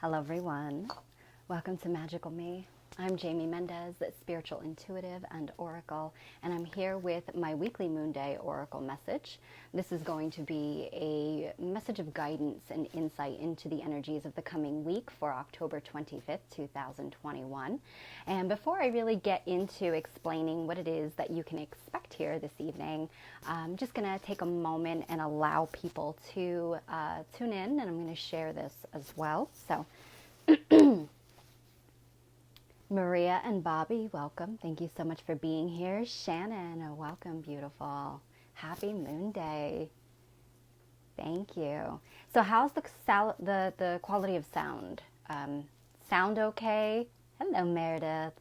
Hello everyone, welcome to Magical Me. I'm Jamie Mendez, the spiritual intuitive and oracle, and I'm here with my weekly Moonday Oracle Message. This is going to be a message of guidance and insight into the energies of the coming week for October 25th, 2021. And before I really get into explaining what it is that you can expect here this evening, I'm just going to take a moment and allow people to tune in, and I'm going to share this as well. So Maria and Bobby, welcome. Thank you so much for being here. Shannon, welcome, beautiful. Happy Moon Day. Thank you. So how's the quality of sound? Sound okay? Hello, Meredith.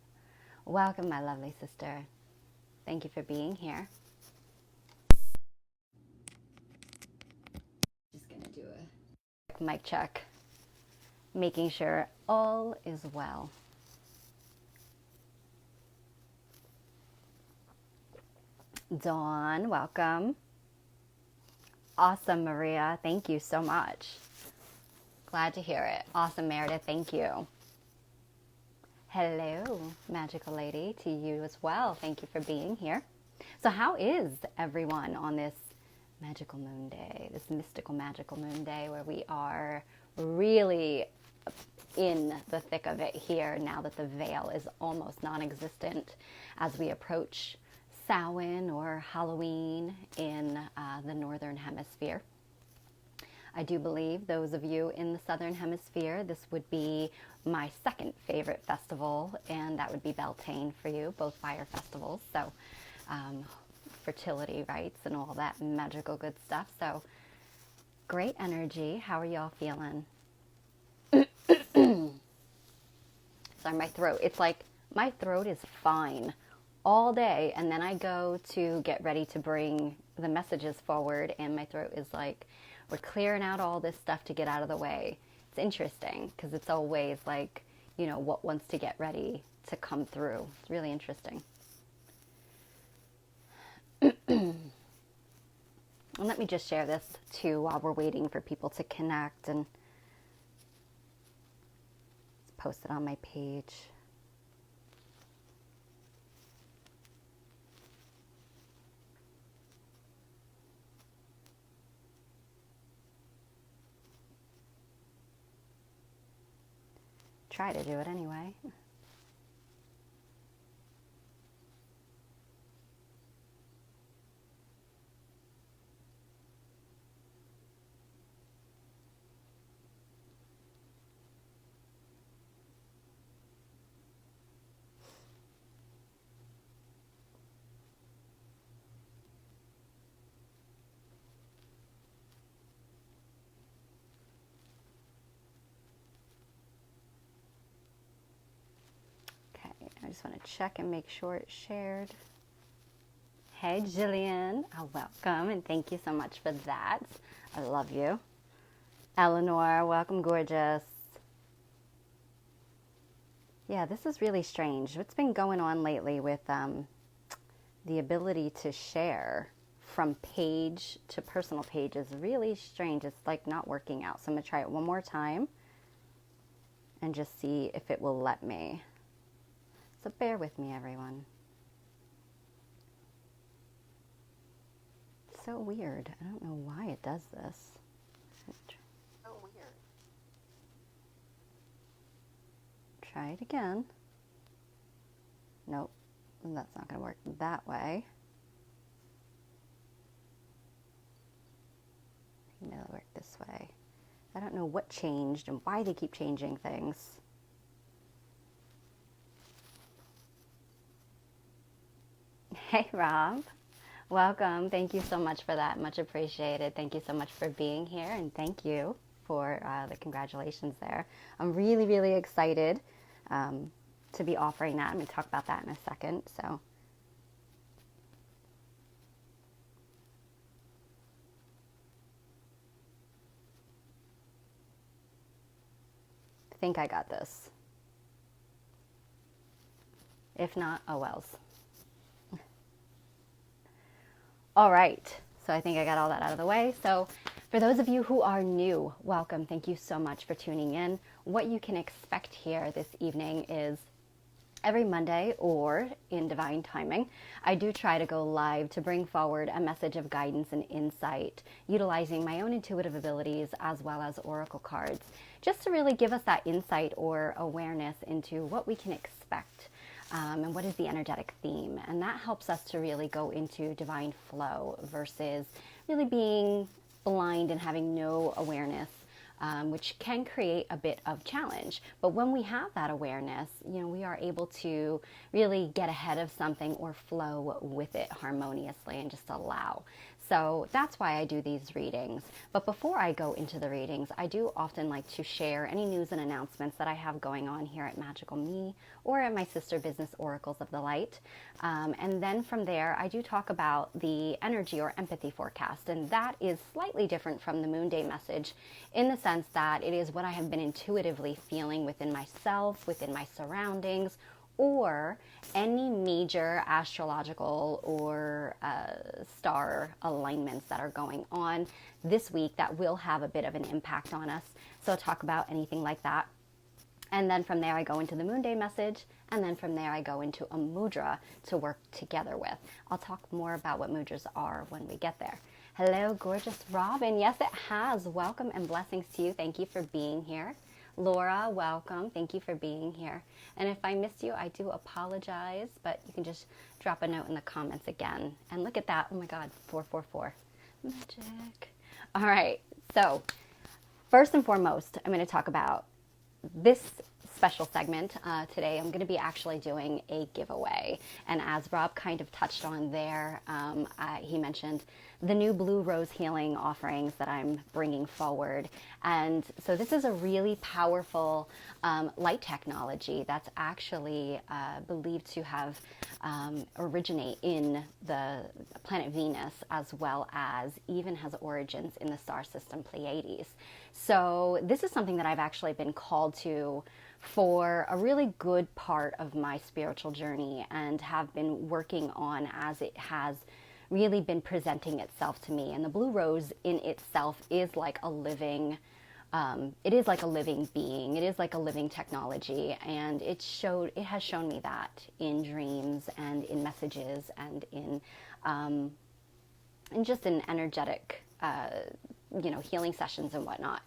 Welcome, my lovely sister. Thank you for being here. Just going to do a mic check, making sure all is well. Dawn, welcome. Awesome, Maria. Thank you so much. Glad to hear it. Awesome, Meredith. Thank you. Hello, magical lady, to you as well. Thank you for being here. So how is everyone on this magical moon day, this mystical magical moon day where we are really in the thick of it here now that the veil is almost non-existent as we approach Samhain or Halloween in the Northern Hemisphere. I do believe those of you in the Southern Hemisphere, this would be my second favorite festival, and that would be Beltane for you, both fire festivals. So fertility rites and all that magical good stuff. So great energy. How are y'all feeling? Sorry, my throat. It's like my throat is fine all day, and then I go to get ready to bring the messages forward, and my throat is like, we're clearing out all this stuff to get out of the way. It's interesting because it's always like, you know, what wants to get ready to come through. It's really interesting. And let me just share this too while we're waiting for people to connect, and post it on my page. Try to do it anyway. I just want to check and make sure it's shared. Hey, Jillian. Welcome, and thank you so much for that. I love you. Eleanor, welcome, gorgeous. Yeah, this is really strange. What's been going on lately with the ability to share from page to personal page is really strange. It's like not working out. So I'm going to try it one more time and just see if it will let me. So bear with me, everyone. It's so weird. I don't know why it does this. So weird. Try it again. Nope, that's not going to work that way. Maybe it'll work this way. I don't know what changed and why they keep changing things. Hey, Rob. Welcome. Thank you so much for that. Much appreciated. Thank you so much for being here, and thank you for the congratulations there. I'm really, really excited to be offering that. I'm going to talk about that in a second. So, I think I got this. If not, oh wells. All right, so I think I got all that out of the way. So For those of you who are new, welcome. Thank you so much for tuning in. What you can expect here this evening is every Monday, or in divine timing, I do try to go live to bring forward a message of guidance and insight, utilizing my own intuitive abilities as well as oracle cards, just to really give us that insight or awareness into what we can expect and what is the energetic theme. And that helps us to really go into divine flow versus really being blind and having no awareness, which can create a bit of challenge. But when we have that awareness, we are able to really get ahead of something or flow with it harmoniously and just allow. So that's why I do these readings. But before I go into the readings, I do often like to share any news and announcements that I have going on here at Magical Me or at my sister business Oracles of the Light. And then from there, I do talk about the energy or empathy forecast. And that is slightly different from the Moonday message in the sense that it is what I have been intuitively feeling within myself, within my surroundings, or any major astrological or star alignments that are going on this week that will have a bit of an impact on us. So I'll talk about anything like that. And then from there I go into the Moonday message, and then from there I go into a mudra to work together with. I'll talk more about what mudras are when we get there. Hello, gorgeous Robin. Yes, it has. Welcome and blessings to you. Thank you for being here. Laura, welcome. Thank you for being here. And if I missed you, I do apologize, but you can just drop a note in the comments again. And look at that. Oh my God, 444. Magic. All right. So first and foremost, I'm going to talk about this special segment. Today I'm going to be actually doing a giveaway. And as Rob kind of touched on there, he mentioned the new Blue Rose Healing offerings that I'm bringing forward. And so this is a really powerful light technology that's actually believed to have originate in the planet Venus, as well as even has origins in the star system Pleiades. So this is something that I've actually been called to for a really good part of my spiritual journey and have been working on as it has really been presenting itself to me. And the blue rose in itself is like a living, it is like a living being. It is like a living technology. And it has shown me that in dreams and in messages and in just in energetic, healing sessions and whatnot.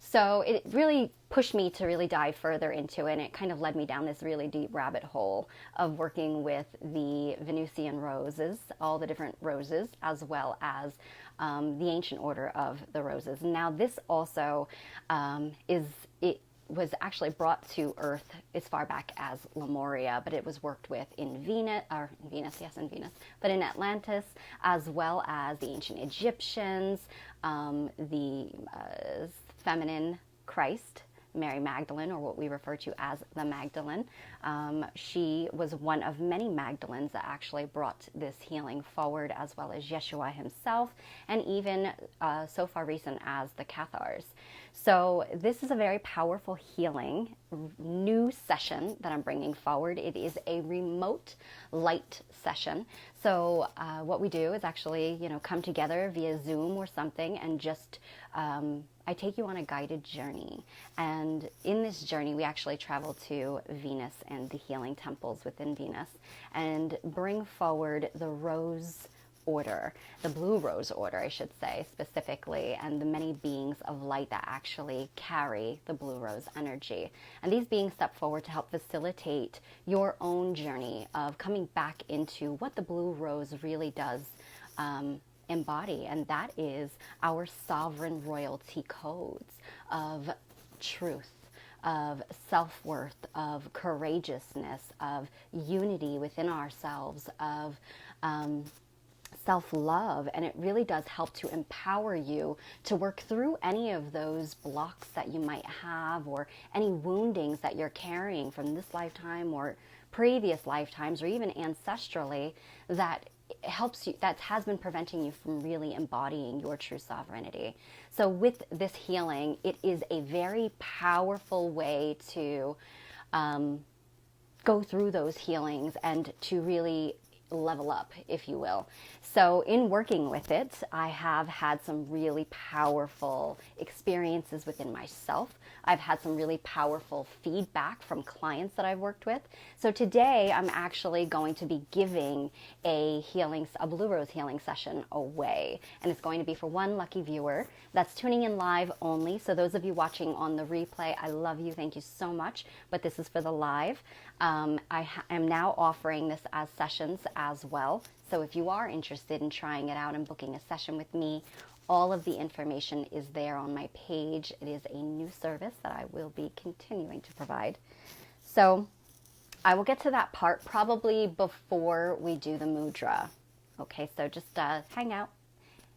So it really pushed me to really dive further into it, and it kind of led me down this really deep rabbit hole of working with the Venusian roses, all the different roses, as well as the ancient order of the roses. Now this also was actually brought to Earth as far back as Lemuria, but it was worked with in Venus, but in Atlantis, as well as the ancient Egyptians, the feminine Christ, Mary Magdalene, or what we refer to as the Magdalene. She was one of many Magdalens that actually brought this healing forward, as well as Yeshua himself, and even so far recent as the Cathars. So this is a very powerful healing new session that I'm bringing forward. It is a remote light session. So what we do is actually, come together via Zoom or something and just I take you on a guided journey. And in this journey, we actually travel to Venus and the healing temples within Venus and bring forward the rose order, the blue rose order, I should say, specifically, and the many beings of light that actually carry the blue rose energy. And these beings step forward to help facilitate your own journey of coming back into what the blue rose really does embody, and that is our sovereign royalty codes of truth, of self-worth, of courageousness, of unity within ourselves, of self-love. And it really does help to empower you to work through any of those blocks that you might have, or any woundings that you're carrying from this lifetime or previous lifetimes, or even ancestrally, that helps you, that has been preventing you from really embodying your true sovereignty. So with this healing, it is a very powerful way to go through those healings and to really level up, if you will. So in working with it, I have had some really powerful experiences within myself. I've had some really powerful feedback from clients that I've worked with. So today I'm actually going to be giving a Blue Rose healing session away. And it's going to be for one lucky viewer that's tuning in live only. So those of you watching on the replay, I love you. Thank you so much. But this is for the live. I am now offering this as sessions as well. So if you are interested in trying it out and booking a session with me, all of the information is there on my page. It is a new service that I will be continuing to provide. So I will get to that part probably before we do the mudra. Okay, so just hang out,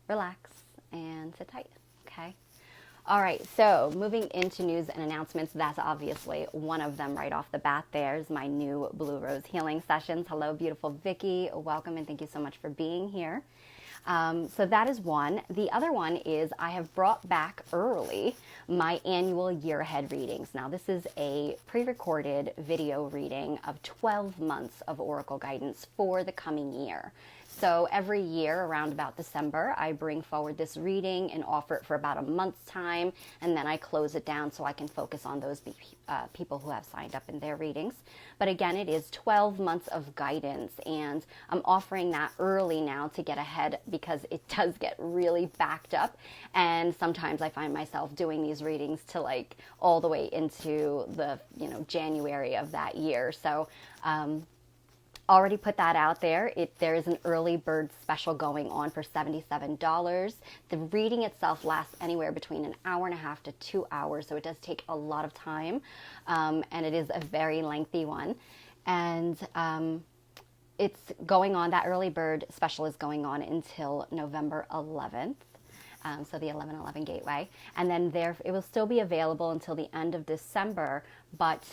relax, and sit tight, okay? All right, so moving into news and announcements, that's obviously one of them right off the bat. There's my new Blue Rose healing sessions. Hello, beautiful Vicky. Welcome, and thank you so much for being here. So that is one. The other one is I have brought back early my annual year ahead readings. Now, this is a pre-recorded video reading of 12 months of Oracle guidance for the coming year. So every year around about December, I bring forward this reading and offer it for about a month's time, and then I close it down so I can focus on those people who have signed up in their readings. But again, it is 12 months of guidance, and I'm offering that early now to get ahead because it does get really backed up, and sometimes I find myself doing these readings to like all the way into the January of that year. So already put that out there. There is an early bird special going on for $77. The reading itself lasts anywhere between an hour and a half to 2 hours, so it does take a lot of time, and it is a very lengthy one. And it's going on, that early bird special is going on until November 11th. So the 1111 gateway. And then it will still be available until the end of December, but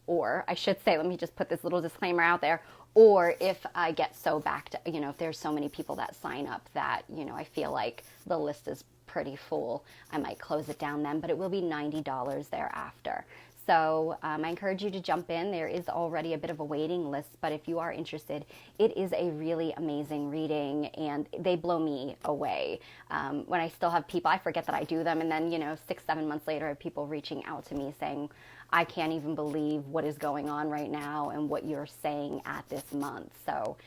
or I should say, let me just put this little disclaimer out there, or if I get so backed, if there's so many people that sign up that, I feel like the list is pretty full, I might close it down then, but it will be $90 thereafter. So I encourage you to jump in. There is already a bit of a waiting list, but if you are interested, it is a really amazing reading, and they blow me away. When I still have people, I forget that I do them, and then, 6-7 months later, I have people reaching out to me saying, I can't even believe what is going on right now and what you're saying at this month. So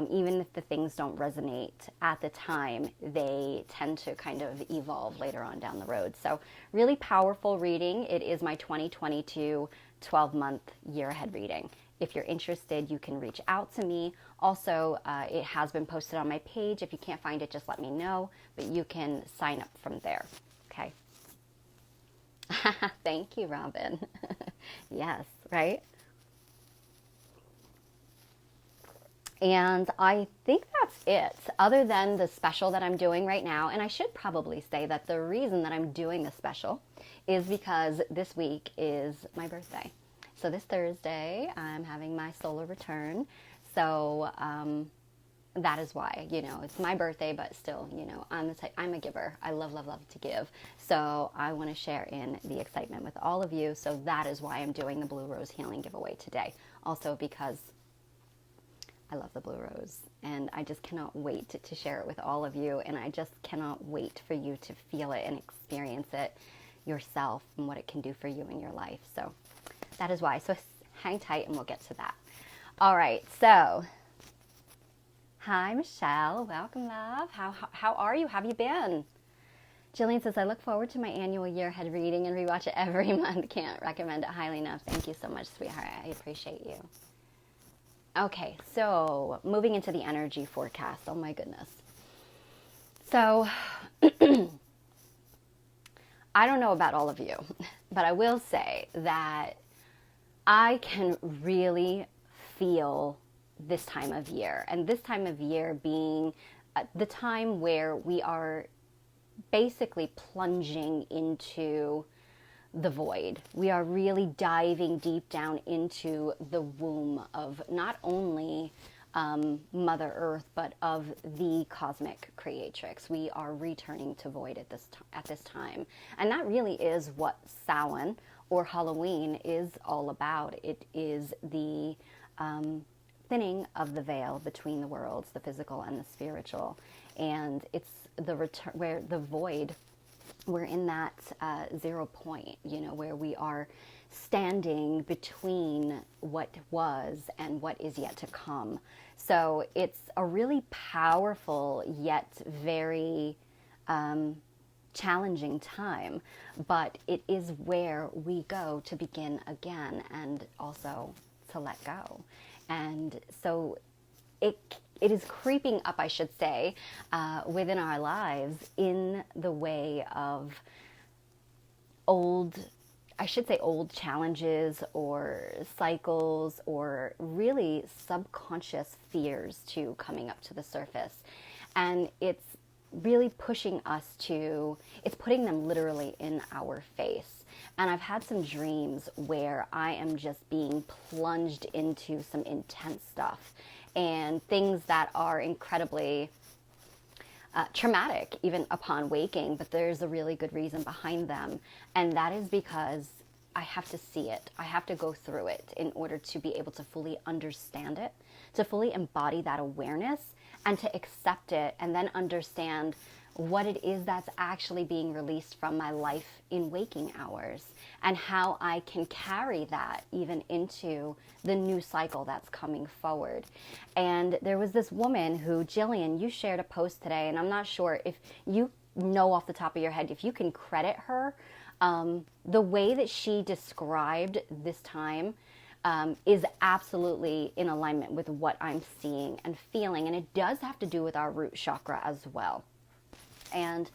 even if the things don't resonate at the time, they tend to kind of evolve later on down the road. So really powerful reading. It is my 2022 12-month year ahead reading. If you're interested, you can reach out to me. Also, it has been posted on my page. If you can't find it, just let me know, but you can sign up from there, okay? Thank you, Robin. Yes, right? And I think that's it, other than the special that I'm doing right now. And I should probably say that the reason that I'm doing the special is because this week is my birthday. So this Thursday, I'm having my solar return. So that is why, it's my birthday, but still, I'm a giver. I love, love, love to give. So I want to share in the excitement with all of you. So that is why I'm doing the Blue Rose Healing giveaway today. Also because I love the Blue Rose, and I just cannot wait to share it with all of you. And I just cannot wait for you to feel it and experience it yourself and what it can do for you in your life. So that is why. So hang tight and we'll get to that. All right. So hi, Michelle. Welcome, love. How are you? How have you been? Jillian says, I look forward to my annual year ahead reading and rewatch it every month. Can't recommend it highly enough. Thank you so much, sweetheart. I appreciate you. Okay, so moving into the energy forecast. Oh my goodness. So I don't know about all of you, but I will say that I can really feel this time of year, and this time of year being the time where we are basically plunging into the void. We are really diving deep down into the womb of not only Mother Earth, but of the cosmic creatrix. We are returning to void at this time. And that really is what Samhain or Halloween is all about. It is the thinning of the veil between the worlds, the physical and the spiritual. And it's the return, where the void, we're in that 0 point, where we are standing between what was and what is yet to come. So it's a really powerful yet very challenging time, but it is where we go to begin again and also to let go. And so it is creeping up, I should say, within our lives in the way of old challenges or cycles, or really subconscious fears too coming up to the surface. And it's really pushing us to, it's putting them literally in our face. And I've had some dreams where I am just being plunged into some intense stuff and things that are incredibly traumatic even upon waking, but there's a really good reason behind them. And that is because I have to see it. I have to go through it in order to be able to fully understand it, to fully embody that awareness, and to accept it, and then understand what it is that's actually being released from my life in waking hours, and how I can carry that even into the new cycle that's coming forward. And there was this woman who, Jillian, you shared a post today, and I'm not sure if you know off the top of your head if you can credit her. The way that she described this time is absolutely in alignment with what I'm seeing and feeling, and it does have to do with our root chakra as well. And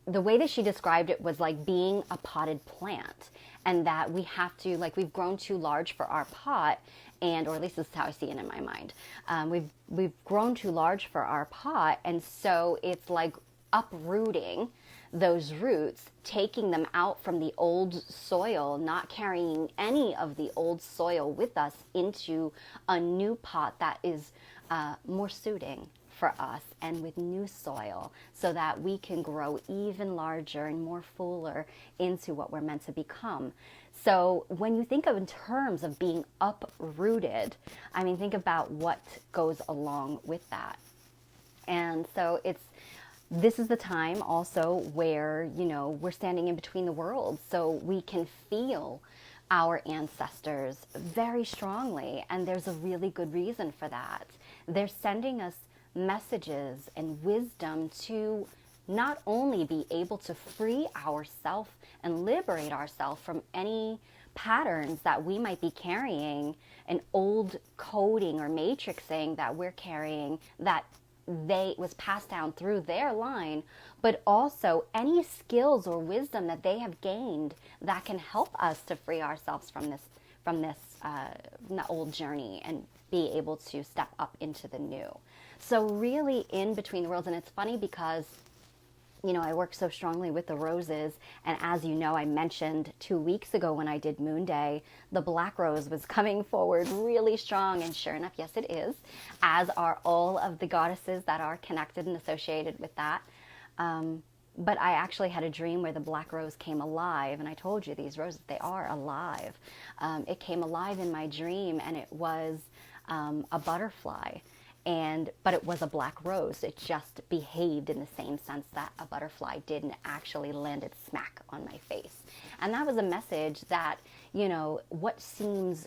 the way that she described it was like being a potted plant, and that we have to, like, we've grown too large for our pot, and, or at least this is how I see it in my mind. We've grown too large for our pot, and so it's like uprooting those roots, taking them out from the old soil, not carrying any of the old soil with us into a new pot that is more suiting for us and with new soil, so that we can grow even larger and more fuller into what we're meant to become. So when you think of in terms of being uprooted, I mean, think about what goes along with that. And so this is the time also where, we're standing in between the worlds, so we can feel our ancestors very strongly. And there's a really good reason for that. They're sending us messages and wisdom to not only be able to free ourselves and liberate ourselves from any patterns that we might be carrying, an old coding or matrixing that we're carrying that was passed down through their line, but also any skills or wisdom that they have gained that can help us to free ourselves from this old journey and be able to step up into the new. So really in between the worlds. And it's funny because I work so strongly with the roses, and as you know, I mentioned 2 weeks ago when I did Moonday, the black rose was coming forward really strong, and sure enough, yes it is, as are all of the goddesses that are connected and associated with that. But I actually had a dream where the black rose came alive, and I told you these roses, they are alive. It came alive in my dream, and it was a butterfly. But it was a black rose. It just behaved in the same sense that a butterfly did, and actually landed smack on my face. And that was a message that, what seems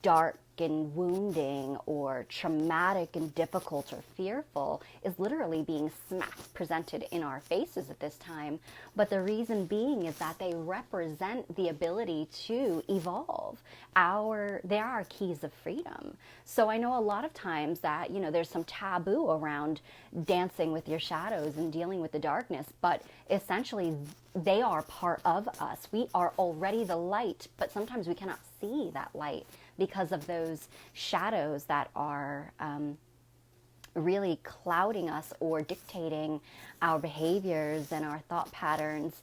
dark and wounding or traumatic and difficult or fearful is literally being smacked, presented in our faces at this time. But the reason being is that they represent the ability to evolve. They are our keys of freedom. So I know a lot of times that, there's some taboo around dancing with your shadows and dealing with the darkness, but essentially they are part of us. We are already the light, but sometimes we cannot see that light because of those shadows that are really clouding us or dictating our behaviors and our thought patterns,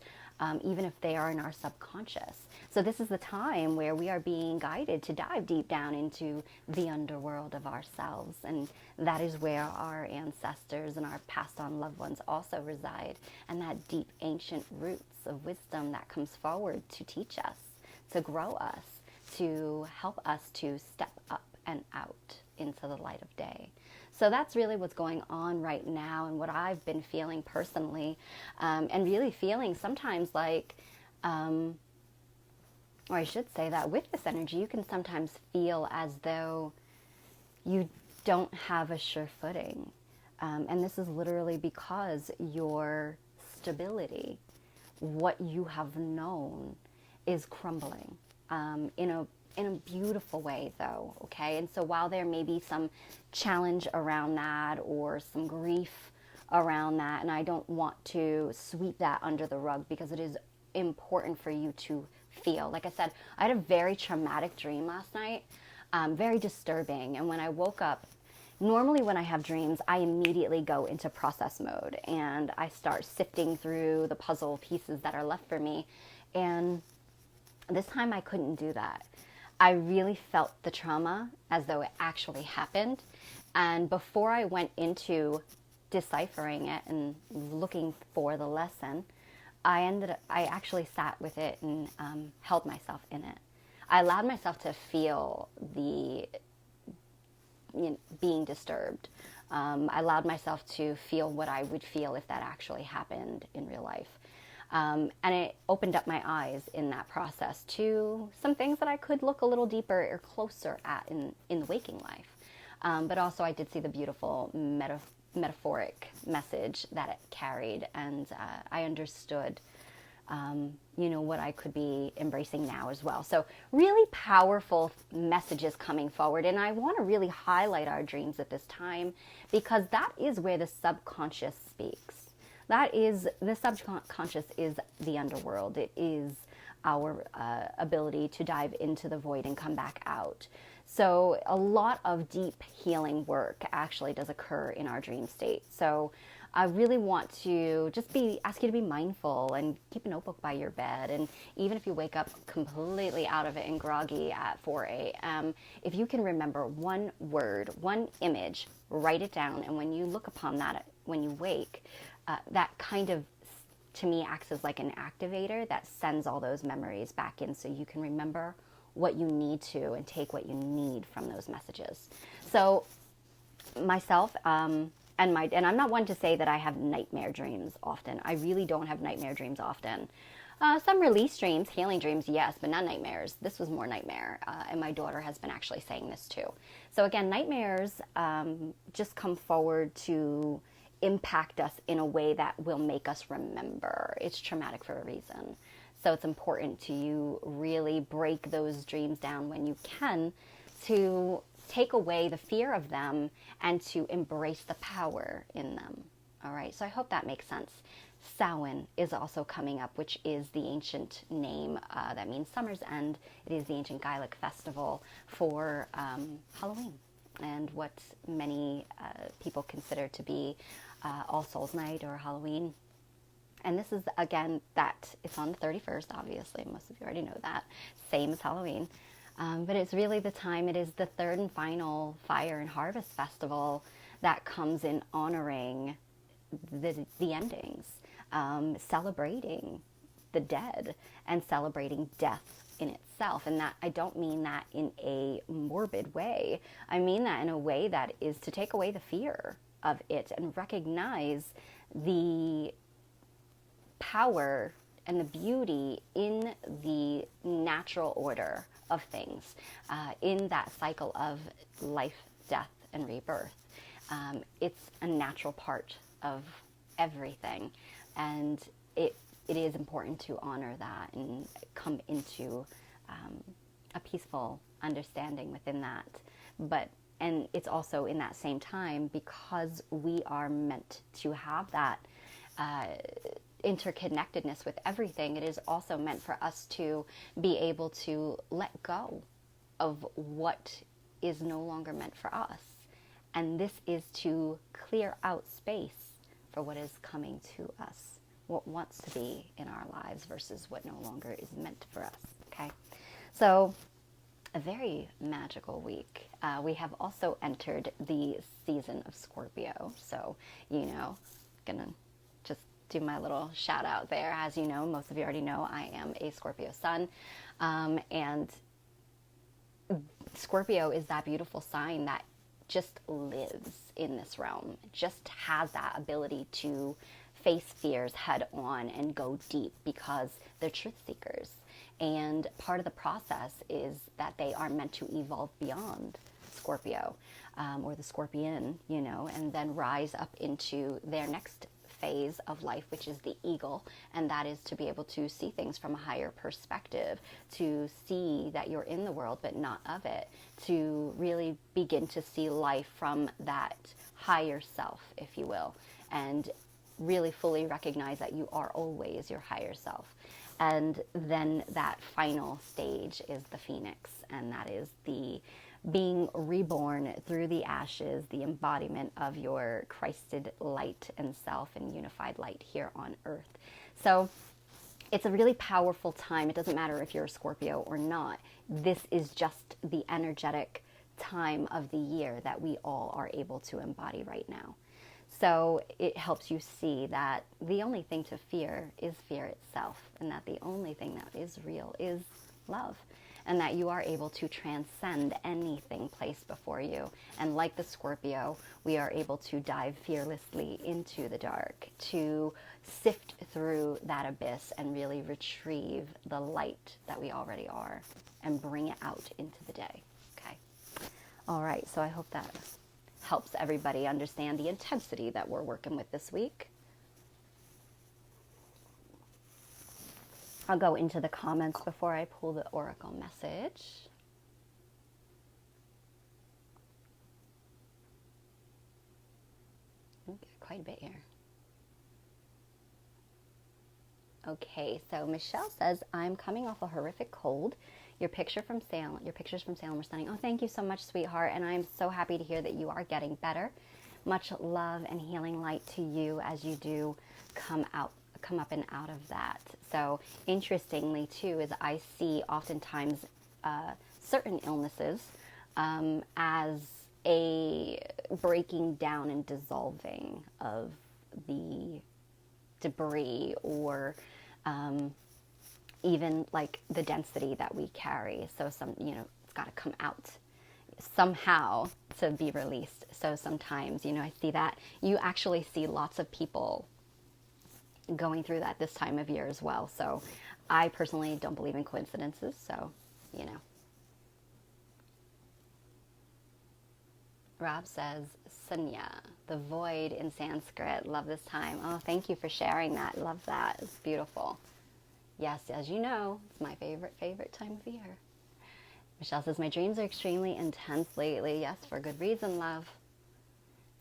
even if they are in our subconscious. So this is the time where we are being guided to dive deep down into the underworld of ourselves. And that is where our ancestors and our passed on loved ones also reside, and that deep ancient roots of wisdom that comes forward to teach us, to grow us, to help us to step up and out into the light of day. So that's really what's going on right now, and what I've been feeling personally, and really feeling sometimes like, or I should say that with this energy, you can sometimes feel as though you don't have a sure footing. And this is literally because your stability, what you have known, is crumbling in a beautiful way, though, okay? And so while there may be some challenge around that or some grief around that, and I don't want to sweep that under the rug, because it is important for you to feel. Like I said, I had a very traumatic dream last night, very disturbing, and when I woke up, normally when I have dreams, I immediately go into process mode, and I start sifting through the puzzle pieces that are left for me, and this time I couldn't do that. I really felt the trauma as though it actually happened. And before I went into deciphering it and looking for the lesson, I actually sat with it and held myself in it. I allowed myself to feel the being disturbed. I allowed myself to feel what I would feel if that actually happened in real life. And it opened up my eyes in that process to some things that I could look a little deeper or closer at in the waking life. But also I did see the beautiful metaphoric message that it carried, and I understood, what I could be embracing now as well. So really powerful messages coming forward. And I want to really highlight our dreams at this time, because that is where the subconscious speaks. That is, the subconscious is the underworld. It is our ability to dive into the void and come back out. So a lot of deep healing work actually does occur in our dream state. So I really want to just ask you to be mindful and keep a notebook by your bed. And even if you wake up completely out of it and groggy at 4 a.m., if you can remember one word, one image, write it down. And when you look upon that, when you wake, that kind of, to me, acts as like an activator that sends all those memories back in, so you can remember what you need to and take what you need from those messages. So myself, and I'm not one to say that I have nightmare dreams often. I really don't have nightmare dreams often. Some release dreams, healing dreams, yes, but not nightmares. This was more nightmare, and my daughter has been actually saying this too. So again, nightmares just come forward to impact us in a way that will make us remember. It's traumatic for a reason. So it's important to you really break those dreams down when you can, to take away the fear of them and to embrace the power in them. All right, so I hope that makes sense. Samhain is also coming up, which is the ancient name that means summer's end. It is the ancient Gaelic festival for Halloween, and what many people consider to be All Souls Night or Halloween. And this is, again, that it's on the 31st, obviously. Most of you already know that. Same as Halloween. But it's really the time, it is the third and final Fire and Harvest Festival that comes in honoring the endings, celebrating the dead and celebrating death in itself. And that, I don't mean that in a morbid way. I mean that in a way that is to take away the fear of it and recognize the power and the beauty in the natural order of things, in that cycle of life, death, and rebirth. It's a natural part of everything, and it is important to honor that and come into a peaceful understanding within that. And it's also in that same time, because we are meant to have that interconnectedness with everything, it is also meant for us to be able to let go of what is no longer meant for us. And this is to clear out space for what is coming to us, what wants to be in our lives versus what no longer is meant for us, okay? So, a very magical week. We have also entered the season of Scorpio. So, gonna just do my little shout out there. As you know, most of you already know, I am a Scorpio sun. And Scorpio is that beautiful sign that just lives in this realm, just has that ability to face fears head on and go deep because they're truth seekers. And part of the process is that they are meant to evolve beyond Scorpio, or the scorpion, you know, and then rise up into their next phase of life, which is the eagle, and that is to be able to see things from a higher perspective, to see that you're in the world but not of it, to really begin to see life from that higher self, if you will, and really fully recognize that you are always your higher self. And then that final stage is the phoenix, and that is the being reborn through the ashes, the embodiment of your Christed light and self and unified light here on earth. So it's a really powerful time. It doesn't matter if you're a Scorpio or not. This is just the energetic time of the year that we all are able to embody right now. So it helps you see that the only thing to fear is fear itself, and that the only thing that is real is love, and that you are able to transcend anything placed before you. And like the Scorpio, we are able to dive fearlessly into the dark, to sift through that abyss and really retrieve the light that we already are and bring it out into the day. Okay. All right. So I hope that helps everybody understand the intensity that we're working with this week. I'll go into the comments before I pull the oracle message. Quite a bit here. Okay, so Michelle says, I'm coming off a horrific cold. Your pictures from Salem were stunning. Oh, thank you so much, sweetheart. And I'm so happy to hear that you are getting better. Much love and healing light to you as you do come up and out of that. So interestingly too, is I see oftentimes certain illnesses as a breaking down and dissolving of the debris, or even like the density that we carry. So it's got to come out somehow to be released. So sometimes, I see that you actually see lots of people going through that this time of year as well. So I personally don't believe in coincidences. So, Rob says, Sunya, the void in Sanskrit. Love this time. Oh, thank you for sharing that. Love that. It's beautiful. Yes, as you know, it's my favorite time of year. Michelle says, my dreams are extremely intense lately. Yes, for good reason, love.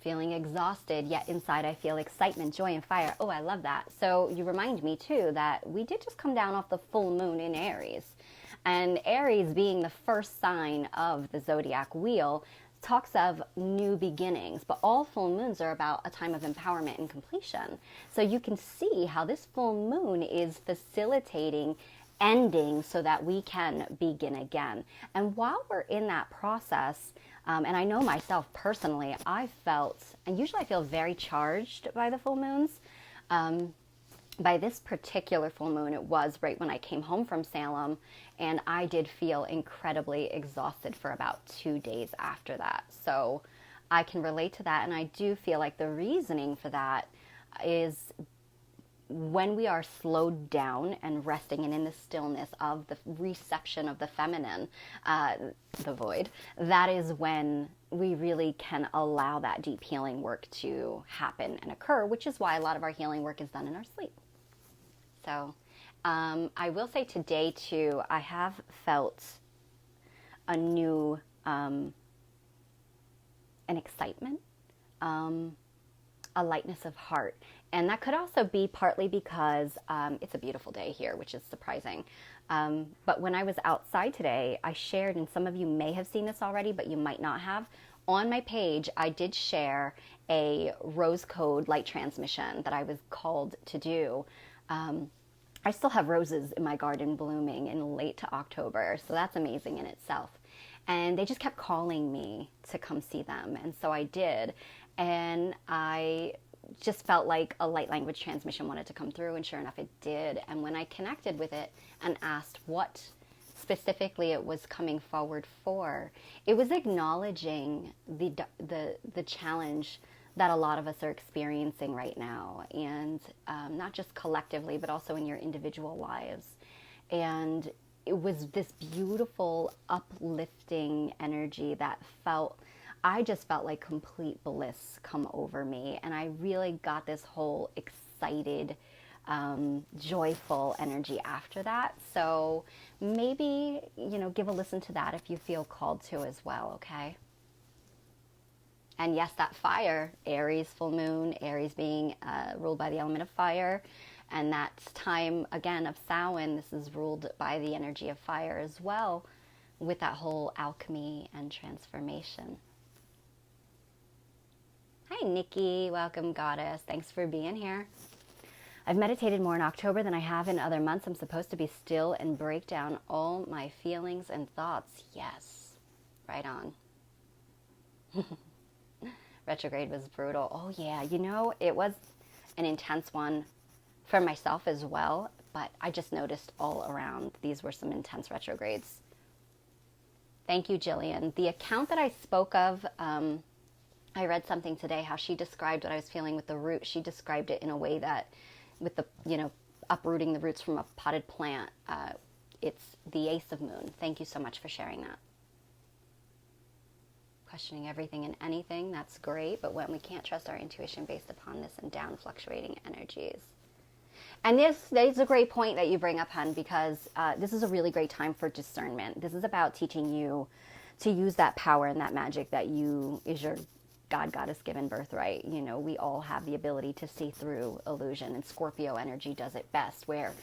Feeling exhausted, yet inside I feel excitement, joy, and fire. Oh, I love that. So you remind me, too, that we did just come down off the full moon in Aries. And Aries being the first sign of the zodiac wheel talks of new beginnings, but all full moons are about a time of empowerment and completion. So you can see how this full moon is facilitating ending so that we can begin again. And while we're in that process, and I know myself personally, I felt, and usually I feel very charged by the full moons. By this particular full moon, it was right when I came home from Salem, and I did feel incredibly exhausted for about 2 days after that. So I can relate to that, and I do feel like the reasoning for that is when we are slowed down and resting and in the stillness of the reception of the feminine, the void, that is when we really can allow that deep healing work to happen and occur, which is why a lot of our healing work is done in our sleep. So I will say today too, I have felt a new, an excitement, a lightness of heart. And that could also be partly because it's a beautiful day here, which is surprising. But when I was outside today, I shared, and some of you may have seen this already, but you might not have. On my page, I did share a rose code light transmission that I was called to do. I still have roses in my garden blooming in late to October, so that's amazing in itself. And they just kept calling me to come see them, and so I did. And I just felt like a light language transmission wanted to come through, and sure enough it did. And when I connected with it and asked what specifically it was coming forward for, it was acknowledging the challenge that a lot of us are experiencing right now, and not just collectively, but also in your individual lives. And it was this beautiful, uplifting energy that I just felt like complete bliss come over me. And I really got this whole excited, joyful energy after that. So maybe, give a listen to that if you feel called to as well, okay? And yes, that fire, Aries full moon, Aries being ruled by the element of fire. And that time, again, of Samhain, this is ruled by the energy of fire as well, with that whole alchemy and transformation. Hi, Nikki. Welcome, Goddess. Thanks for being here. I've meditated more in October than I have in other months. I'm supposed to be still and break down all my feelings and thoughts. Yes. Right on. Retrograde was brutal. Oh, yeah. It was an intense one for myself as well, but I just noticed all around these were some intense retrogrades. Thank you, Jillian. The account that I spoke of, I read something today, how she described what I was feeling with the root. She described it in a way that with the, uprooting the roots from a potted plant, it's the Ace of Moon. Thank you so much for sharing that. Questioning everything and anything, that's great, but when we can't trust our intuition based upon this and down fluctuating energies. And this is a great point that you bring up, hun, because this is a really great time for discernment. This is about teaching you to use that power and that magic that is your goddess given birthright. We all have the ability to see through illusion, and Scorpio energy does it best, where,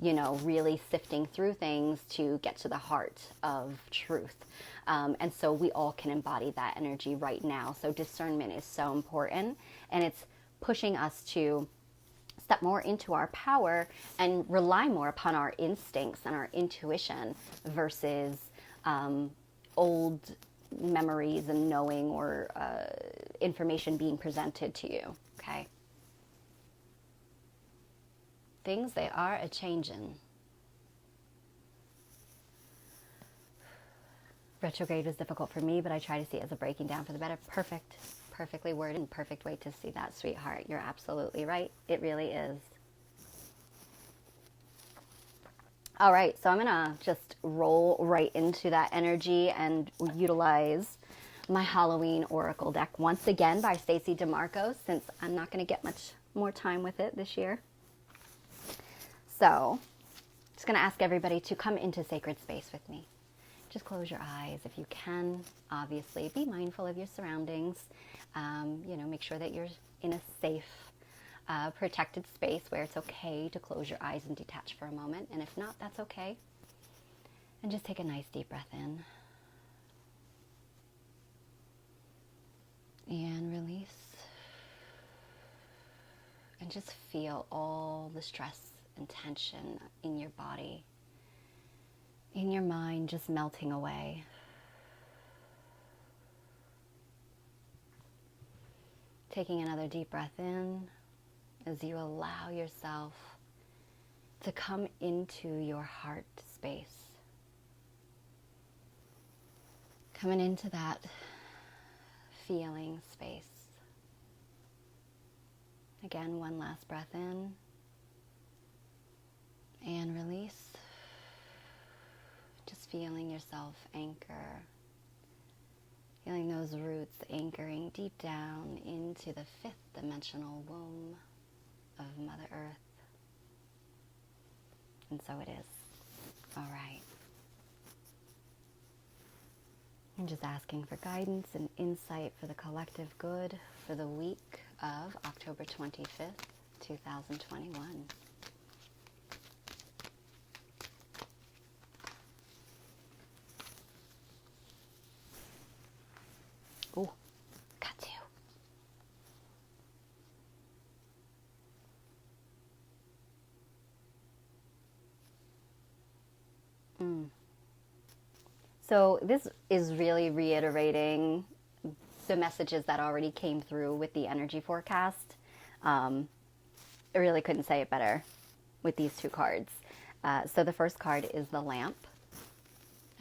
really sifting through things to get to the heart of truth. And so we all can embody that energy right now. So discernment is so important, and it's pushing us to step more into our power and rely more upon our instincts and our intuition versus old memories and knowing or information being presented to you, okay? Things, they are a-changin'. Retrograde was difficult for me, but I try to see it as a breaking down for the better. Perfectly worded and perfect way to see that, sweetheart. You're absolutely right. It really is. All right, so I'm going to just roll right into that energy and utilize my Halloween Oracle deck once again by Stacey DeMarco, since I'm not going to get much more time with it this year. So, just going to ask everybody to come into sacred space with me. Just close your eyes if you can. Obviously, be mindful of your surroundings. Make sure that you're in a safe, protected space where it's okay to close your eyes and detach for a moment. And if not, that's okay. And just take a nice deep breath in. And release. And just feel all the stress and tension in your body, in your mind, just melting away. Taking another deep breath in as you allow yourself to come into your heart space. Coming into that feeling space. Again, one last breath in and release. Just feeling yourself anchor. Feeling those roots anchoring deep down into the fifth dimensional womb of Mother Earth. And so it is. All right. I'm just asking for guidance and insight for the collective good for the week of October 25th, 2021. Oh, got to. So this is really reiterating the messages that already came through with the energy forecast. I really couldn't say it better with these two cards. So the first card is the lamp.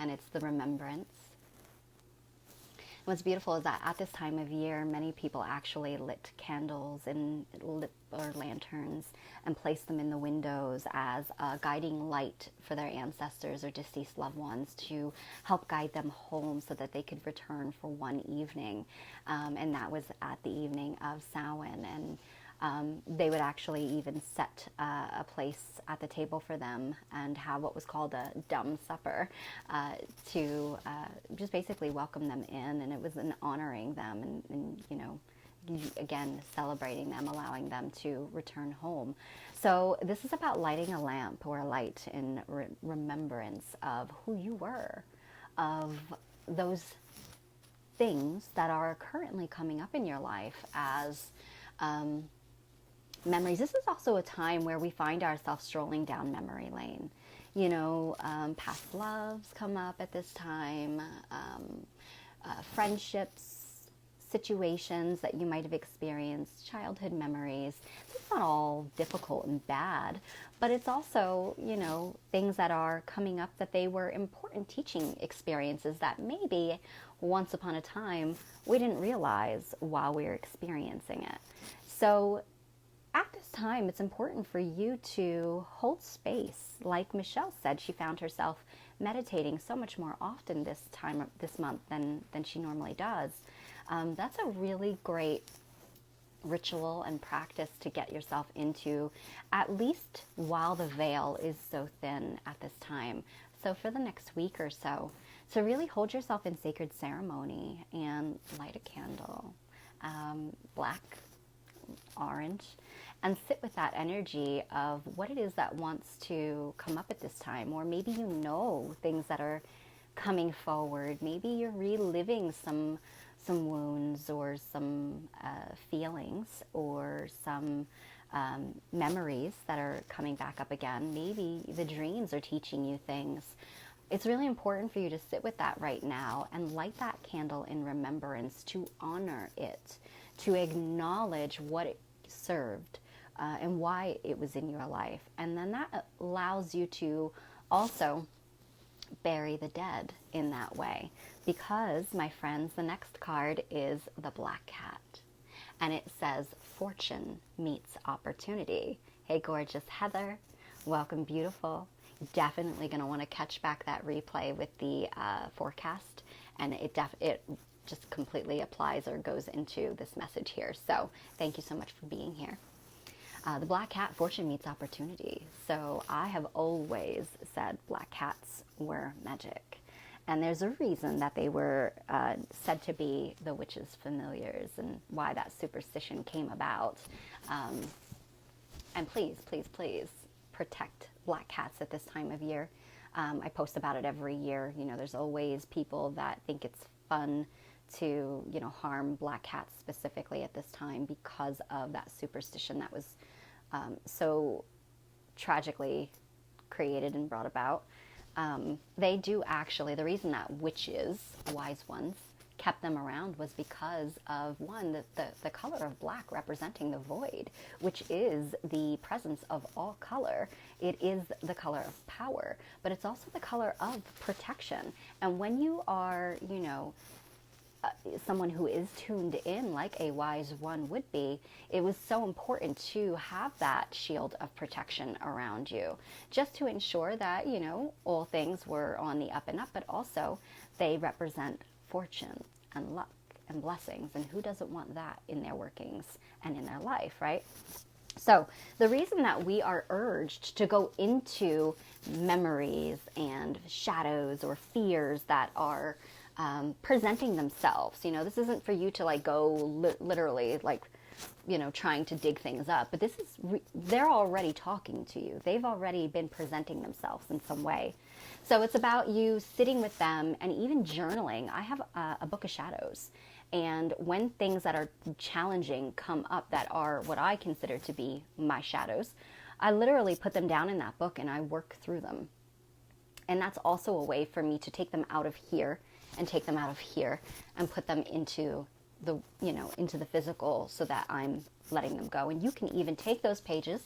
and it's the remembrance. What's beautiful is that at this time of year, many people actually lit candles and or lanterns and placed them in the windows as a guiding light for their ancestors or deceased loved ones to help guide them home so that they could return for one evening. And that was at the evening of Samhain. And they would actually even set a place at the table for them and have what was called a dumb supper to just basically welcome them in. And it was an honoring them and you know, again, celebrating them, allowing them to return home. So this is about lighting a lamp or a light in remembrance of who you were, of those things that are currently coming up in your life as memories. This is also a time where we find ourselves strolling down memory lane. You know, past loves come up at this time, friendships, situations that you might have experienced, childhood memories. It's not all difficult and bad, but it's also, you know, things that are coming up that they were important teaching experiences that maybe once upon a time we didn't realize while we were experiencing it. So at this time, it's important for you to hold space. Like Michelle said, she found herself meditating so much more often this month than she normally does. That's a really great ritual and practice to get yourself into, at least while the veil is so thin at this time. So for the next week or so, so really hold yourself in sacred ceremony and light a candle, black, orange, and sit with that energy of what it is that wants to come up at this time. Or maybe you know things that are coming forward. Maybe you're reliving some wounds or some feelings or some memories that are coming back up again. Maybe the dreams are teaching you things. It's really important for you to sit with that right now and light that candle in remembrance, to honor it, to acknowledge what it served and why it was in your life. And then that allows you to also bury the dead in that way. Because, my friends, the next card is the Black Cat. And it says, fortune meets opportunity. Hey, gorgeous Heather. Welcome, beautiful. Definitely going to want to catch back that replay with the forecast. And it just completely applies or goes into this message here. So thank you so much for being here. The Black Cat, fortune meets opportunity. So I have always said black cats were magic. And there's a reason that they were said to be the witches' familiars and why that superstition came about. And please, please, please protect black cats at this time of year. I post about it every year. You know, there's always people that think it's fun to, you know, harm black cats specifically at this time because of that superstition that was so tragically created and brought about. They do actually, the reason that witches, wise ones, kept them around was because of, one, the color of black representing the void, which is the presence of all color. It is the color of power, but it's also the color of protection. And when you are, you know, someone who is tuned in like a wise one would be, it was so important to have that shield of protection around you, just to ensure that, you know, all things were on the up and up, but also they represent fortune and luck and blessings, and who doesn't want that in their workings and in their life, right? So the reason that we are urged to go into memories and shadows or fears that are presenting themselves, you know, this isn't for you to like go literally like, you know, trying to dig things up, but this is, they're already talking to you. They've already been presenting themselves in some way. So it's about you sitting with them and even journaling. I have a book of shadows, and when things that are challenging come up that are what I consider to be my shadows, I literally put them down in that book and I work through them. And that's also a way for me to take them out of here and take them out of here and put them into the, you know, into the physical, so that I'm letting them go. And you can even take those pages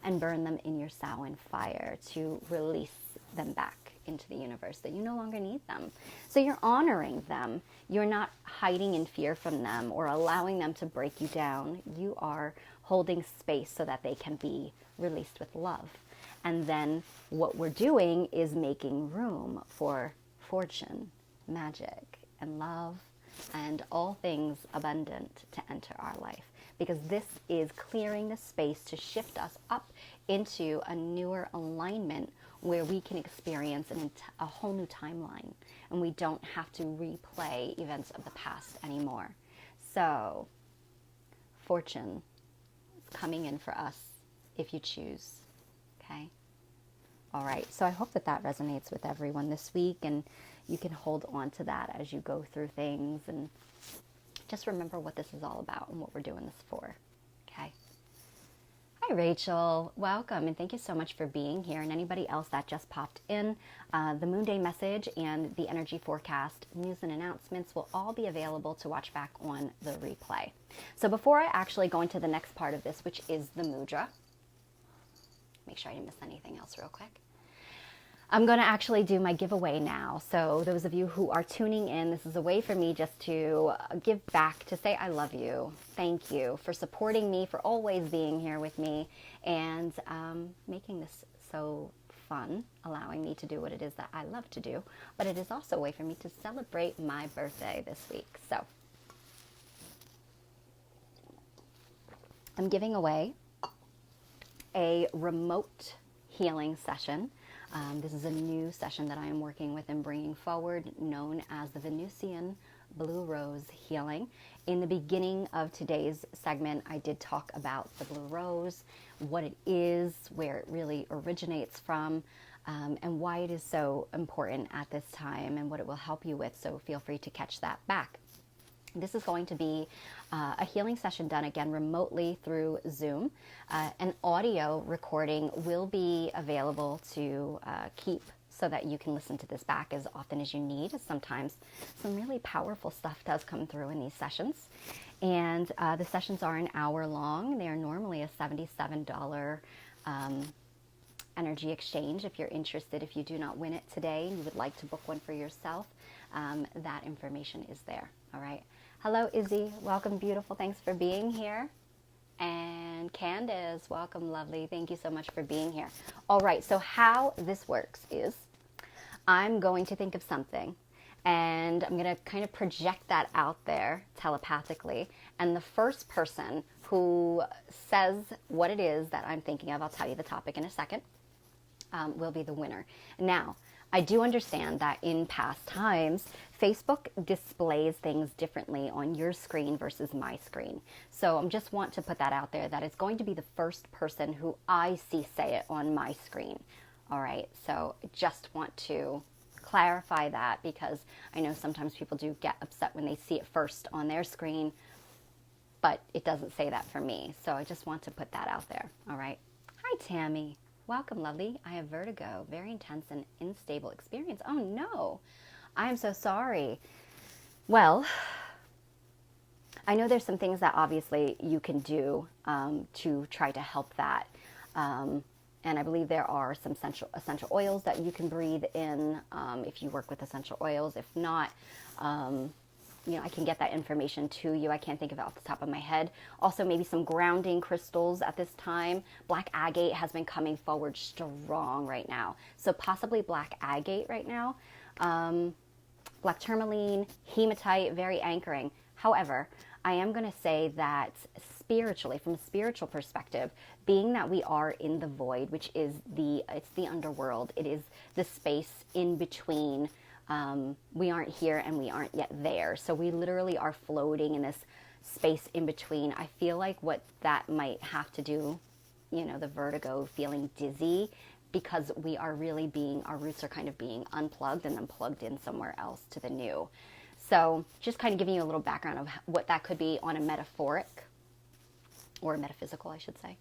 and burn them in your Samhain fire to release them back into the universe, that you no longer need them. So you're honoring them. You're not hiding in fear from them or allowing them to break you down. You are holding space so that they can be released with love. And then what we're doing is making room for fortune, magic, and love, and all things abundant to enter our life. Because this is clearing the space to shift us up into a newer alignment where we can experience a whole new timeline, and we don't have to replay events of the past anymore. So, fortune is coming in for us if you choose, okay? All right, so I hope that that resonates with everyone this week, and you can hold on to that as you go through things, and just remember what this is all about and what we're doing this for, okay? Hi, Rachel. Welcome, and thank you so much for being here. And anybody else that just popped in, the Moonday Message and the Energy Forecast news and announcements will all be available to watch back on the replay. So before I actually go into the next part of this, which is the mudra, make sure I didn't miss anything else real quick. I'm going to actually do my giveaway now. So those of you who are tuning in, this is a way for me just to give back, to say I love you. Thank you for supporting me, for always being here with me, and making this so fun, allowing me to do what it is that I love to do. But it is also a way for me to celebrate my birthday this week. So I'm giving away a remote healing session. This is a new session that I am working with and bringing forward, known as the Venusian Blue Rose Healing. In the beginning of today's segment, I did talk about the blue rose, what it is, where it really originates from, and why it is so important at this time and what it will help you with. So feel free to catch that back. This is going to be a healing session done again remotely through Zoom. An audio recording will be available to keep so that you can listen to this back as often as you need. Sometimes some really powerful stuff does come through in these sessions. And the sessions are an hour long. They are normally a $77 energy exchange. If you're interested, if you do not win it today and you would like to book one for yourself, that information is there. All right. Hello, Izzy. Welcome, beautiful. Thanks for being here. And Candace, welcome, lovely. Thank you so much for being here. All right. So how this works is I'm going to think of something, and I'm going to kind of project that out there telepathically. And the first person who says what it is that I'm thinking of, I'll tell you the topic in a second, will be the winner. Now, I do understand that in past times, Facebook displays things differently on your screen versus my screen. So I just want to put that out there, that it's going to be the first person who I see say it on my screen. All right, so I just want to clarify that, because I know sometimes people do get upset when they see it first on their screen, but it doesn't say that for me. So I just want to put that out there. All right. Hi, Tammy. Welcome, lovely. I have vertigo, very intense and unstable experience. Oh no, I am so sorry. Well, I know there's some things that obviously you can do to try to help that. And I believe there are some essential oils that you can breathe in if you work with essential oils. If not, you know, I can get that information to you. I can't think of it off the top of my head. Also, maybe some grounding crystals at this time. Black agate has been coming forward strong right now. So possibly black agate right now. Black tourmaline, hematite, very anchoring. However, I am going to say that spiritually, from a spiritual perspective, being that we are in the void, which is it's the underworld. It is the space in between. We aren't here and we aren't yet there. So we literally are floating in this space in between. I feel like what that might have to do, you know, the vertigo, feeling dizzy, because we are really our roots are kind of being unplugged and then plugged in somewhere else to the new. So just kind of giving you a little background of what that could be on a metaphoric, or a metaphysical, I should say,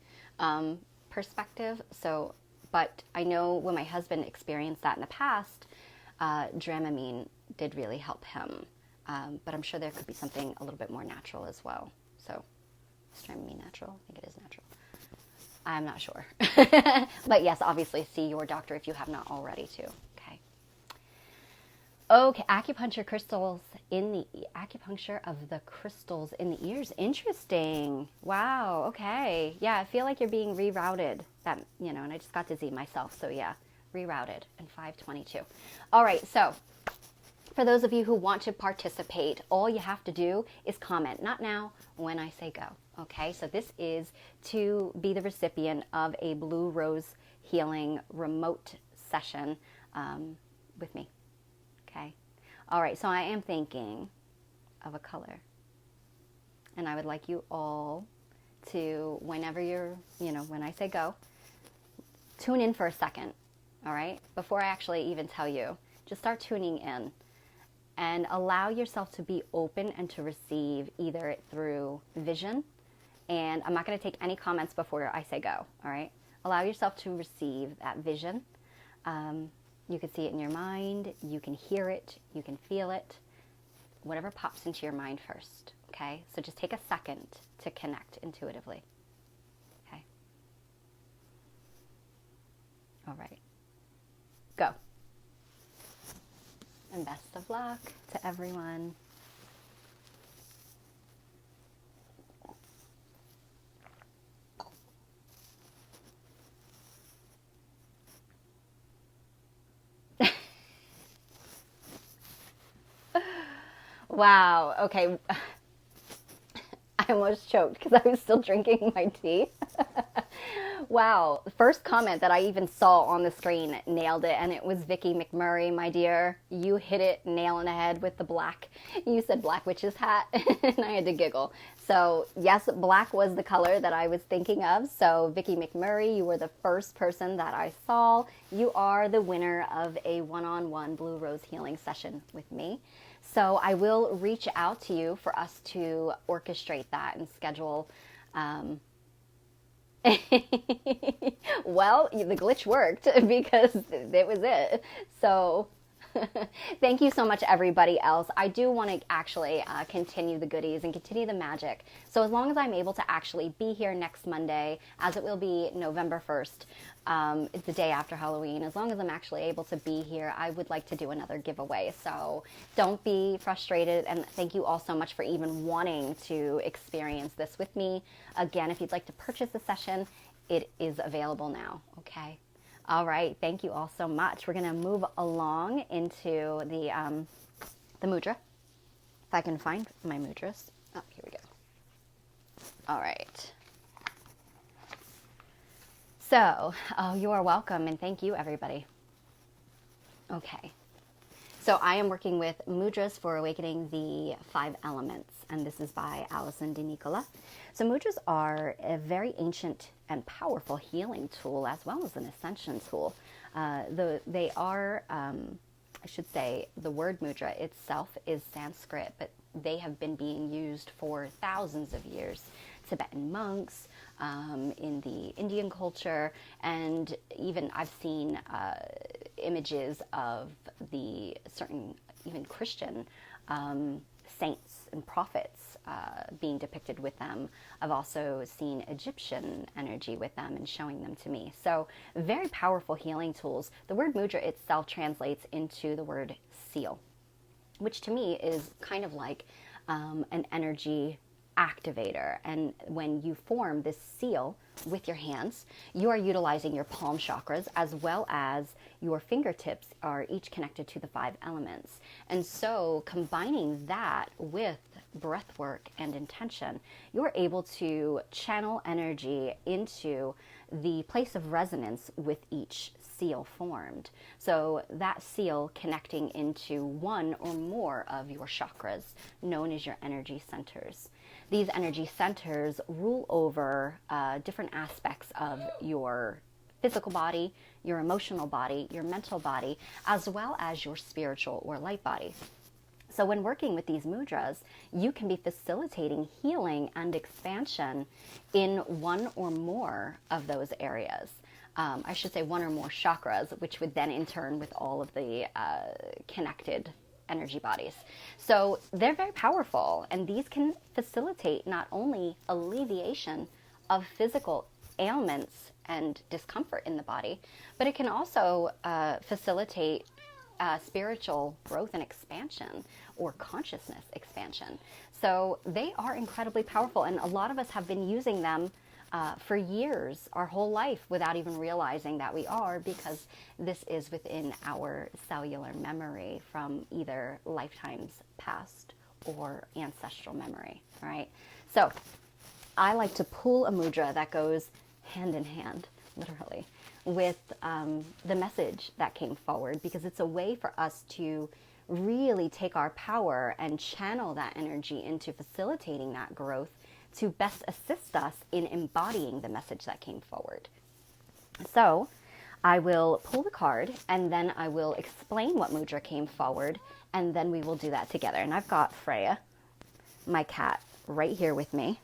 perspective. So, but I know when my husband experienced that in the past, Dramamine did really help him, but I'm sure there could be something a little bit more natural as well. So, is Dramamine natural? I think it is natural. I'm not sure. But yes, obviously see your doctor if you have not already too. Okay. Okay, acupuncture of the crystals in the ears. Interesting. Wow. Okay. Yeah, I feel like you're being rerouted. That, you know, and I just got dizzy myself. So yeah, rerouted in 522. All right. So for those of you who want to participate, all you have to do is comment. Not now, when I say go. Okay. So this is to be the recipient of a Blue Rose Healing remote session with me. Okay. All right. So I am thinking of a color. And I would like you all to, whenever you're, you know, when I say go, tune in for a second. All right. Before I actually even tell you, just start tuning in and allow yourself to be open and to receive either through vision. And I'm not going to take any comments before I say go. All right. Allow yourself to receive that vision. You can see it in your mind, you can hear it, you can feel it, whatever pops into your mind first, okay? So just take a second to connect intuitively, okay? All right, go. And best of luck to everyone. Wow, okay. I almost choked because I was still drinking my tea. Wow, the first comment that I even saw on the screen nailed it, and it was Vicky McMurray, my dear. You hit it nail on the head with the black. You said black witch's hat, and I had to giggle. So yes, black was the color that I was thinking of. So Vicky McMurray, you were the first person that I saw. You are the winner of a one-on-one Blue Rose Healing session with me. So I will reach out to you for us to orchestrate that and schedule. Well, the glitch worked because it was it. So thank you so much, everybody else. I do want to actually continue the goodies and continue the magic. So as long as I'm able to actually be here next Monday, as it will be November 1st, it's the day after Halloween. As long as I'm actually able to be here, I would like to do another giveaway. So don't be frustrated. And thank you all so much for even wanting to experience this with me. Again, if you'd like to purchase a session, it is available now. Okay. All right. Thank you all so much. We're going to move along into the mudra. If I can find my mudras. Oh, here we go. All right. So, you are welcome, and thank you, everybody. Okay. So I am working with mudras for awakening the 5 elements, and this is by Alison de Nicola. So mudras are a very ancient and powerful healing tool, as well as an ascension tool. They are, I should say, the word mudra itself is Sanskrit, but they have been being used for thousands of years. Tibetan monks, in the Indian culture, and even I've seen images of the certain, even Christian saints and prophets being depicted with them. I've also seen Egyptian energy with them and showing them to me. So very powerful healing tools. The word mudra itself translates into the word seal, which to me is kind of like an energy activator. And when you form this seal with your hands, you are utilizing your palm chakras, as well as your fingertips are each connected to the 5 elements. And so combining that with breath work and intention, you're able to channel energy into the place of resonance with each seal formed. So that seal connecting into one or more of your chakras, known as your energy centers. These energy centers rule over different aspects of your physical body, your emotional body, your mental body, as well as your spiritual or light body. So when working with these mudras, you can be facilitating healing and expansion in one or more of those areas. I should say one or more chakras, which would then in turn with all of the connected energy bodies. So they're very powerful, and these can facilitate not only alleviation of physical ailments and discomfort in the body, but it can also facilitate spiritual growth and expansion, or consciousness expansion. So they are incredibly powerful, and a lot of us have been using them for years, our whole life, without even realizing that we are, because this is within our cellular memory from either lifetimes past or ancestral memory, right? So I like to pull a mudra that goes hand in hand, literally, with the message that came forward, because it's a way for us to really take our power and channel that energy into facilitating that growth to best assist us in embodying the message that came forward. So I will pull the card, and then I will explain what mudra came forward, and then we will do that together. And I've got Freya, my cat, right here with me.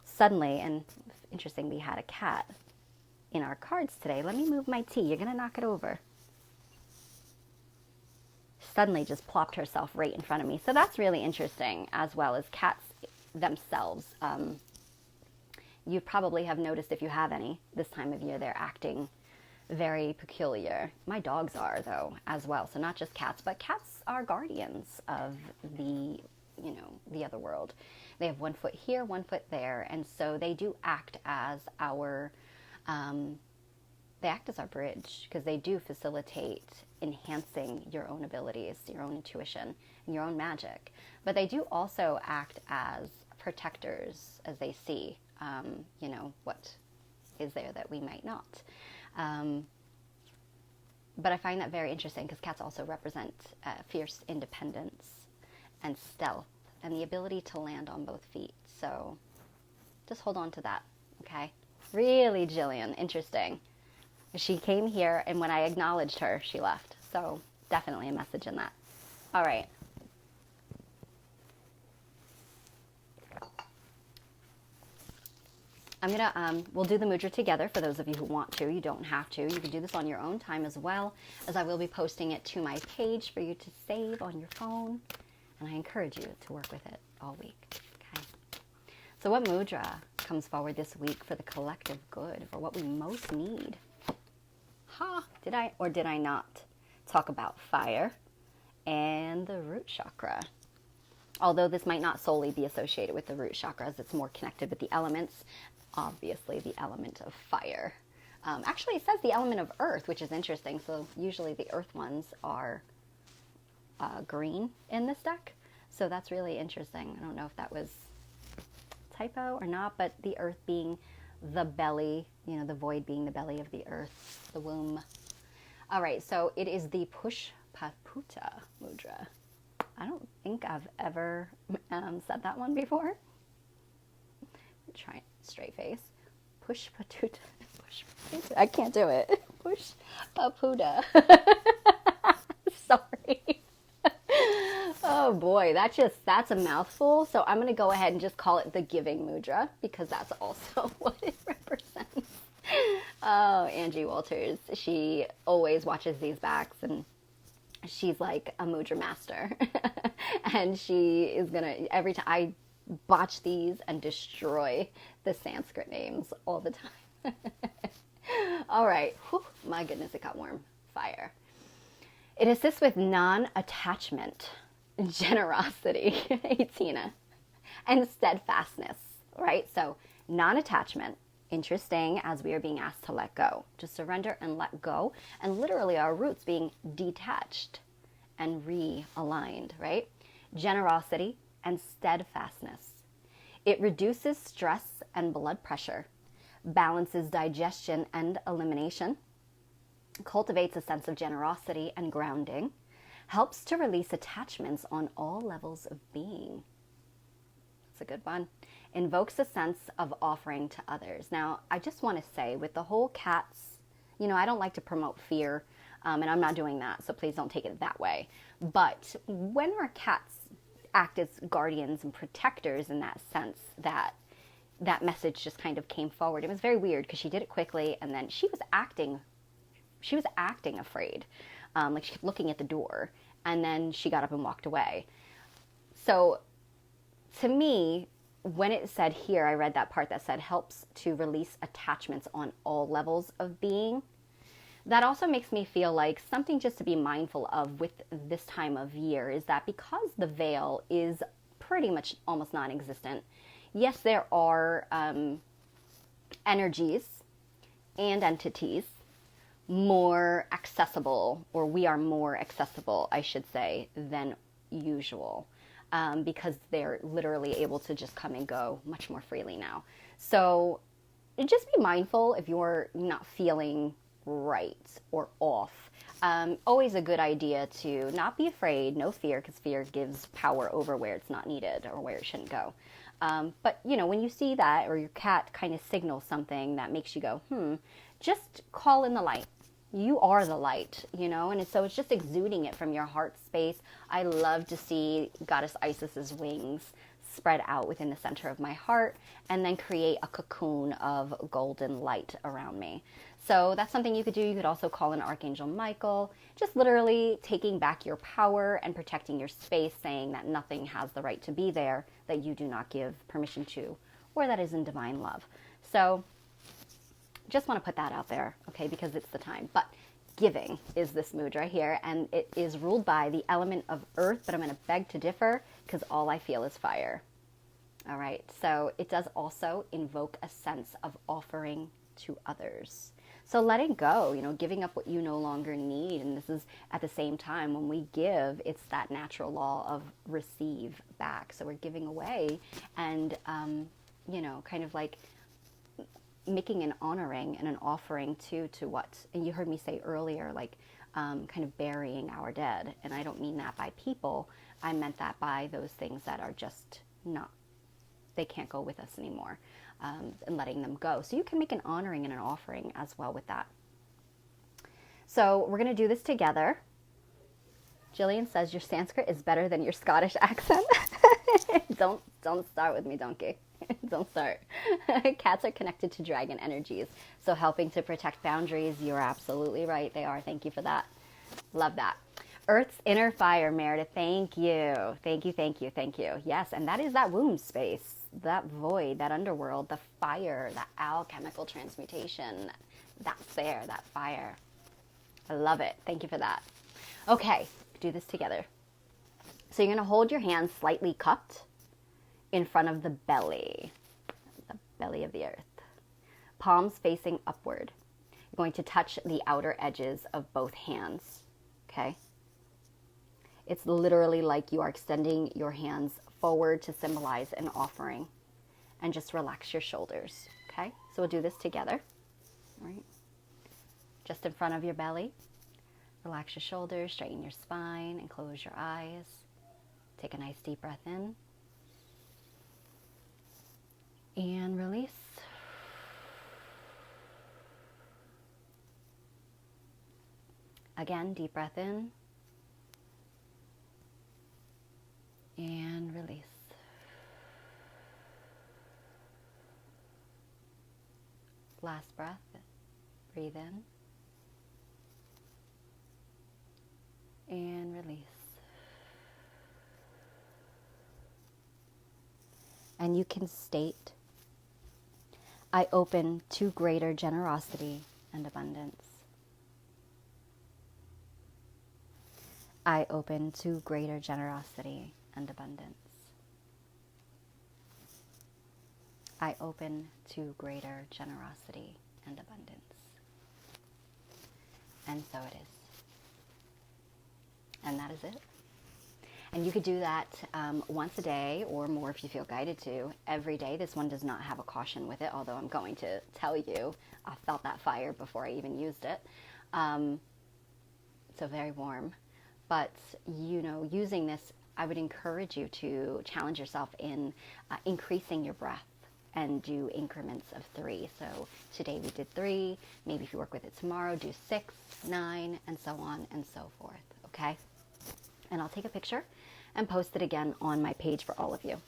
Suddenly, and interesting, we had a cat in our cards today. Let me move my tea. You're going to knock it over. Suddenly just plopped herself right in front of me. So that's really interesting, as well as cats themselves. You probably have noticed, if you have any, this time of year, they're acting very peculiar. My dogs are, though, as well. So not just cats, but cats are guardians of the, the other world. They have one foot here, one foot there. And so they do act as our, bridge, because they do facilitate enhancing your own abilities, your own intuition, and your own magic. But they do also act as protectors, as they see, what is there that we might not. But I find that very interesting, because cats also represent fierce independence and stealth and the ability to land on both feet. So just hold on to that, okay? Really, Jillian, interesting. She came here, and when I acknowledged her, she left. So definitely a message in that. All right. We'll do the mudra together for those of you who want to. You don't have to. You can do this on your own time as well, as I will be posting it to my page for you to save on your phone. And I encourage you to work with it all week. Okay. So what mudra comes forward this week for the collective good, for what we most need? Did I or did I not talk about fire and the root chakra? Although this might not solely be associated with the root chakras, it's more connected with the elements. Obviously, the element of fire. Actually, it says the element of earth, which is interesting. So usually the earth ones are green in this deck. So that's really interesting. I don't know if that was typo or not, but the earth being the belly, the void being the belly of the earth, the womb. All right, so it is the Pushpaputa mudra. I don't think I've ever said that one before. Try it, straight face. Pushpaputa. I can't do it. Pushpaputa. Sorry. Oh boy, that's a mouthful. So I'm going to go ahead and just call it the giving mudra, because that's also what it represents. Oh, Angie Walters, she always watches these backs, and she's like a mudra master. And she is going to, every time I botch these and destroy the Sanskrit names all the time. All right. Whew, my goodness, it got warm. Fire. It assists with non-attachment, generosity, hey Tina, and steadfastness, right? So non-attachment, interesting, as we are being asked to let go, to surrender and let go, and literally our roots being detached and realigned, right? Generosity and steadfastness. It reduces stress and blood pressure, balances digestion and elimination, cultivates a sense of generosity and grounding, helps to release attachments on all levels of being. That's a good one. Invokes a sense of offering to others. Now, I just want to say, with the whole cats, I don't like to promote fear, and I'm not doing that, so please don't take it that way. But when our cats act as guardians and protectors in that sense, that message just kind of came forward. It was very weird, because she did it quickly, and then she was acting afraid, like she kept looking at the door, and then she got up and walked away. So to me, when it said here, I read that part that said helps to release attachments on all levels of being. That also makes me feel like something just to be mindful of with this time of year is that because the veil is pretty much almost non-existent, yes, there are energies and entities more accessible, or we are more accessible, I should say, than usual, because they're literally able to just come and go much more freely now. So just be mindful if you're not feeling right or off. Always a good idea to not be afraid, no fear, because fear gives power over where it's not needed or where it shouldn't go. But, you know, when you see that or your cat kind of signals something that makes you go, just call in the light. You are the light, you know, and so it's just exuding it from your heart space. I love to see Goddess Isis's wings spread out within the center of my heart and then create a cocoon of golden light around me. So that's something you could do. You could also call in Archangel Michael, just literally taking back your power and protecting your space, saying that nothing has the right to be there that you do not give permission to, or that is in divine love. So just want to put that out there, okay, because it's the time. But giving is this mood right here, and it is ruled by the element of earth, but I'm going to beg to differ because all I feel is fire. All right, so it does also invoke a sense of offering to others. So letting go, you know, giving up what you no longer need. And this is at the same time when we give, it's that natural law of receive back. So we're giving away and, you know, kind of like making an honoring and an offering to what? And you heard me say earlier, like kind of burying our dead. And I don't mean that by people. I meant that by those things that are just not, they can't go with us anymore. And letting them go. So you can make an honoring and an offering as well with that. So we're going to do this together. Jillian says your Sanskrit is better than your Scottish accent. Don't start with me, donkey. Don't start. Cats are connected to dragon energies. So helping to protect boundaries, you're absolutely right. They are. Thank you for that. Love that. Earth's inner fire, Meredith. Thank you. Thank you, thank you, thank you. Yes, and that is that womb space, that void, that underworld, the fire, that alchemical transmutation. That's there, that fire. I love it. Thank you for that. Okay, do this together. So you're going to hold your hands slightly cupped in front of the belly of the earth. Palms facing upward. You're going to touch the outer edges of both hands, okay? It's literally like you are extending your hands forward to symbolize an offering. And just relax your shoulders, okay? So we'll do this together, all right? Just in front of your belly. Relax your shoulders, straighten your spine, and close your eyes. Take a nice deep breath in. And release. Again, deep breath in. And release. Last breath. Breathe in. And release. And you can state, I open to greater generosity and abundance. I open to greater generosity and abundance. I open to greater generosity and abundance. And so it is. And that is it. And you could do that once a day or more if you feel guided to. Every day. This one does not have a caution with it, although I'm going to tell you I felt that fire before I even used it. So very warm. But, you know, using this, I would encourage you to challenge yourself in increasing your breath and do increments of 3. So today we did 3. Maybe if you work with it tomorrow, do 6, 9, and so on and so forth. Okay? And I'll take a picture and post it again on my page for all of you.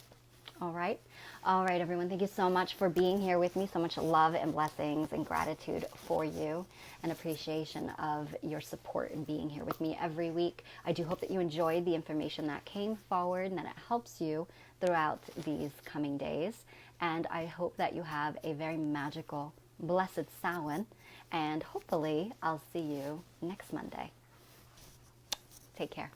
All right? All right, everyone. Thank you so much for being here with me. So much love and blessings and gratitude for you and appreciation of your support and being here with me every week. I do hope that you enjoyed the information that came forward and that it helps you throughout these coming days. And I hope that you have a very magical, blessed Samhain. And hopefully I'll see you next Monday. Take care.